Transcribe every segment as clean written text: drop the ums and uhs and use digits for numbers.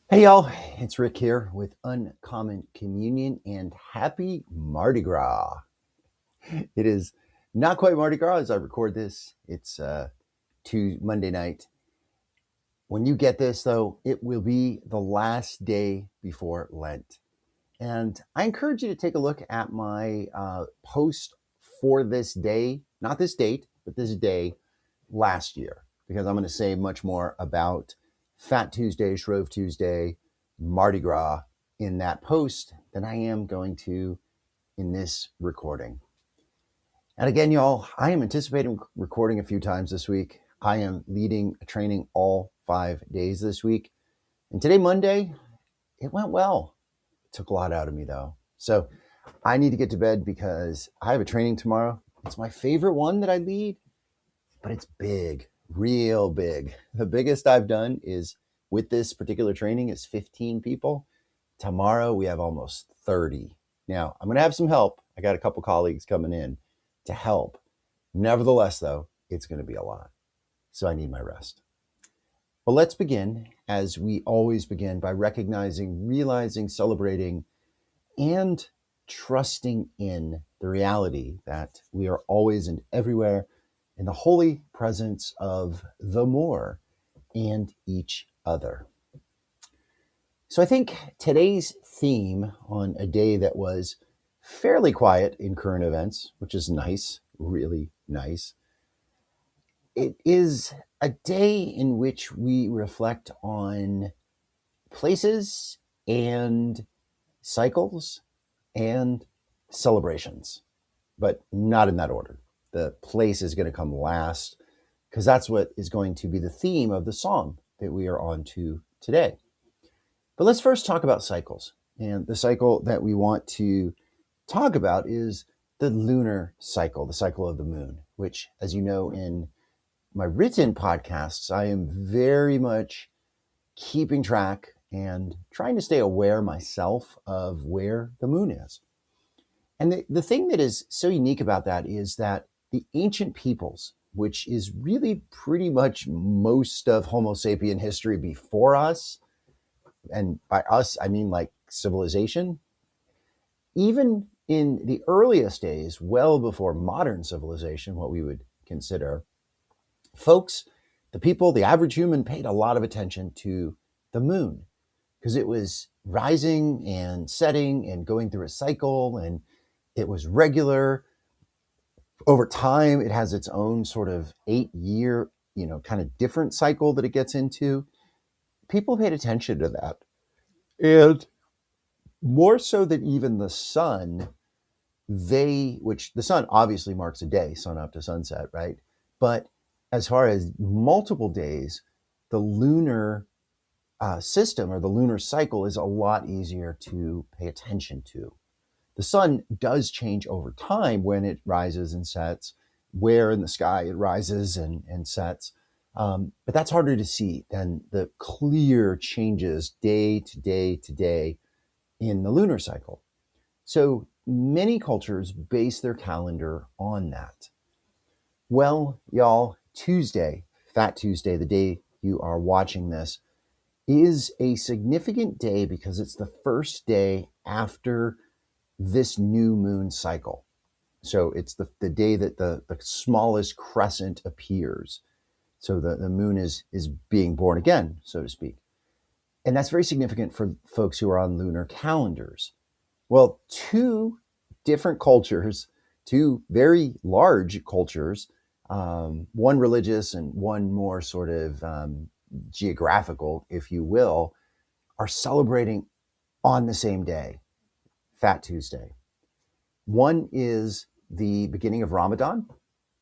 Hey y'all, it's Rick here with Uncommon Communion and happy Mardi Gras. It is not quite Mardi Gras as I record this. It's Monday night. When you get this, though, it will be the last day before Lent. And I encourage you to take a look at my post for this day, not this date, but this day last year, because I'm going to say much more about Fat Tuesday, Shrove Tuesday, Mardi Gras in that post than I am going to in this recording. And again, y'all, I am anticipating recording a few times this week. I am leading a training all 5 days this week. And today, Monday, it went well. It took a lot out of me, though. So I need to get to bed because I have a training tomorrow. It's my favorite one that I lead, but it's big, real big. The biggest I've done is with this particular training is 15 people. Tomorrow we have almost 30. Now, I'm going to have some help. I got a couple colleagues coming in to help. Nevertheless, though, it's going to be a lot. So I need my rest. Well, let's begin, as we always begin, by recognizing, realizing, celebrating, and trusting in the reality that we are always and everywhere in the holy presence of the more and each other. So I think today's theme on a day that was fairly quiet in current events, which is nice, really nice, it is a day in which we reflect on places and cycles and celebrations, but not in that order. The place is going to come last because that's what is going to be the theme of the song that we are on to today. But let's first talk about cycles. And the cycle that we want to talk about is the lunar cycle, the cycle of the moon, which, as you know, in my written podcasts, I am very much keeping track and trying to stay aware myself of where the moon is. And the thing that is so unique about that is that the ancient peoples, which is really pretty much most of Homo sapien history before us, and by us, I mean like civilization, even in the earliest days, well before modern civilization, what we would consider, folks, the people, the average human paid a lot of attention to the moon because it was rising and setting and going through a cycle, and it was regular. Over time, it has its own sort of 8 year, kind of different cycle that it gets into. People paid attention to that. And more so than even the sun, which the sun obviously marks a day, sun up to sunset, right? But as far as multiple days, the lunar system or the lunar cycle is a lot easier to pay attention to. The sun does change over time when it rises and sets, where in the sky it rises and sets. But that's harder to see than the clear changes day to day to day in the lunar cycle. So many cultures base their calendar on that. Well, y'all, Tuesday, Fat Tuesday, the day you are watching this, is a significant day because it's the first day after this new moon cycle. So it's the day that the smallest crescent appears. So the moon is being born again, so to speak. And that's very significant for folks who are on lunar calendars. Well, two different cultures, two very large cultures, one religious and one more sort of geographical, if you will, are celebrating on the same day, Fat Tuesday. One is the beginning of Ramadan,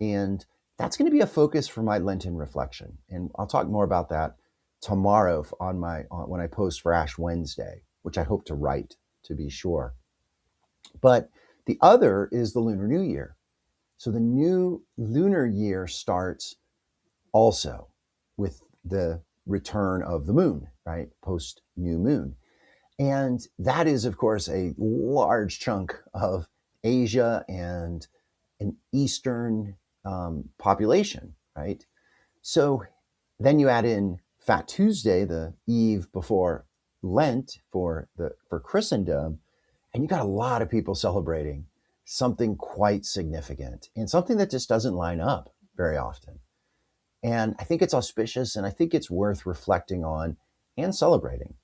and that's going to be a focus for my Lenten reflection. And I'll talk more about that tomorrow when I post for Ash Wednesday, which I hope to write to be sure. But the other is the Lunar New Year. So the new lunar year starts also with the return of the moon, right? Post new moon. And that is, of course, a large chunk of Asia and an Eastern population, right? So then you add in Fat Tuesday, the eve before Lent for Christendom, and you got a lot of people celebrating something quite significant and something that just doesn't line up very often. And I think it's auspicious, and I think it's worth reflecting on and celebrating.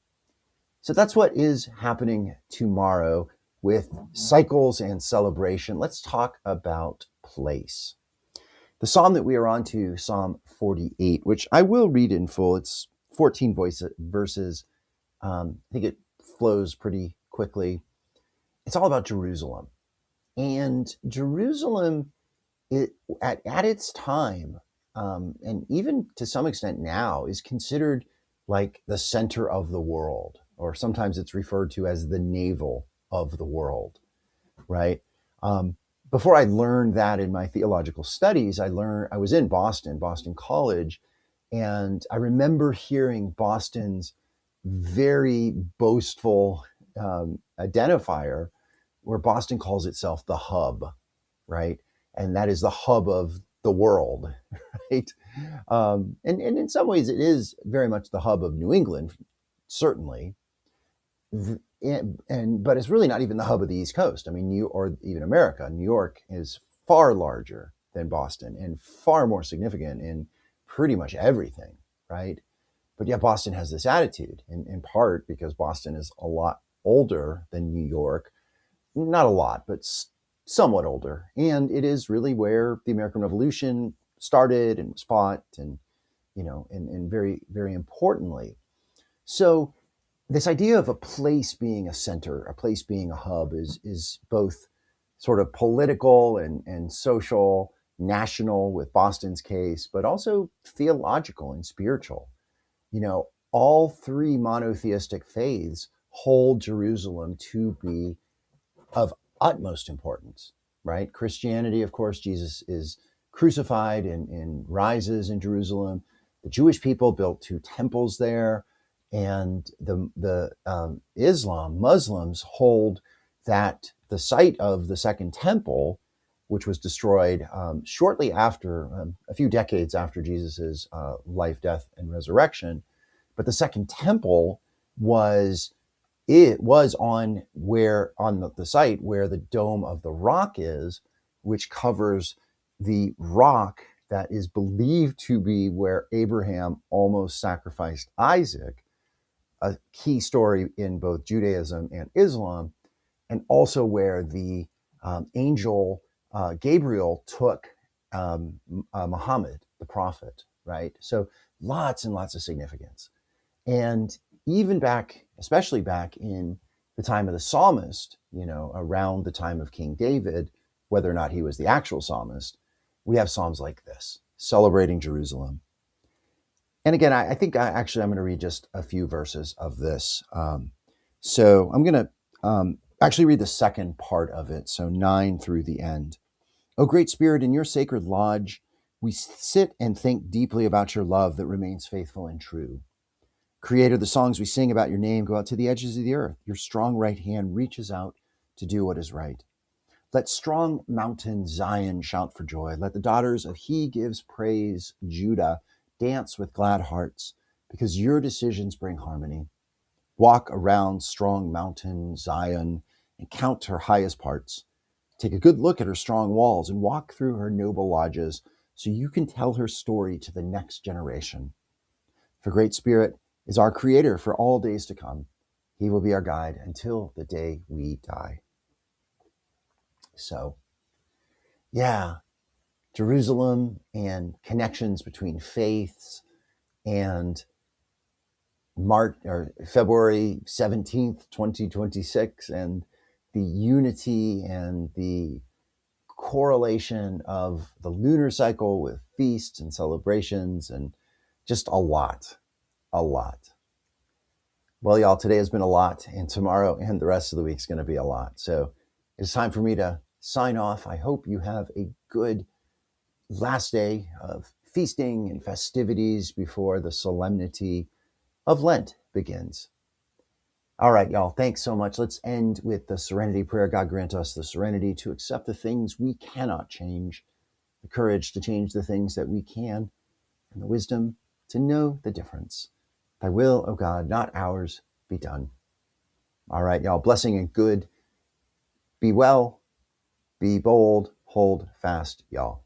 So that's what is happening tomorrow with cycles and celebration. Let's talk about place. The psalm that we are on to, Psalm 48, which I will read in full. It's 14 verses. I think it flows pretty quickly. It's all about Jerusalem. And Jerusalem, at its time, and even to some extent now, is considered like the center of the world, or sometimes it's referred to as the navel of the world, right? Before I learned that in my theological studies, I was in Boston College, and I remember hearing Boston's very boastful identifier, where Boston calls itself the hub, right? And that is the hub of the world, right? And in some ways, it is very much the hub of New England, certainly. But it's really not even the hub of the East Coast. I mean, or even America. New York is far larger than Boston and far more significant in pretty much everything, right? But yeah, Boston has this attitude, in part because Boston is a lot older than New York. Not a lot, but somewhat older. And it is really where the American Revolution started and was fought, and, and very, very importantly. So this idea of a place being a center, a place being a hub is both sort of political and social, national with Boston's case, but also theological and spiritual. All three monotheistic faiths hold Jerusalem to be of utmost importance, right? Christianity, of course, Jesus is crucified and rises in Jerusalem. The Jewish people built 2 temples there, and the Muslims hold that the site of the Second Temple, which was destroyed shortly after, a few decades after Jesus's life, death, and resurrection, but the Second Temple was on the site where the Dome of the Rock is, which covers the rock that is believed to be where Abraham almost sacrificed Isaac, a key story in both Judaism and Islam, and also where the angel Gabriel took Muhammad, the prophet, right? So lots and lots of significance. And even especially back in the time of the psalmist, around the time of King David, whether or not he was the actual psalmist, we have psalms like this, celebrating Jerusalem. And again, I think I'm going to read just a few verses of this. So I'm going to actually read the second part of it, so 9 through the end. O Great Spirit, in your sacred lodge, we sit and think deeply about your love that remains faithful and true. Creator, the songs we sing about your name go out to the edges of the earth. Your strong right hand reaches out to do what is right. Let strong mountain Zion shout for joy. Let the daughters of He gives praise, Judah, dance with glad hearts, because your decisions bring harmony. Walk around strong mountain Zion and count her highest parts. Take a good look at her strong walls and walk through her noble lodges so you can tell her story to the next generation. For Great Spirit is our creator for all days to come. He will be our guide until the day we die. So, yeah, Jerusalem and connections between faiths, and February 17th, 2026, and the unity and the correlation of the lunar cycle with feasts and celebrations, and just a lot. Well, y'all, today has been a lot, and tomorrow and the rest of the week is going to be a lot. So it's time for me to sign off. I hope you have a good last day of feasting and festivities before the solemnity of Lent begins. All right, y'all, thanks so much. Let's end with the serenity prayer. God grant us the serenity to accept the things we cannot change, the courage to change the things that we can, and the wisdom to know the difference. Thy will, O God, not ours, be done. All right, y'all. Blessing and good. Be well, be bold, hold fast, y'all.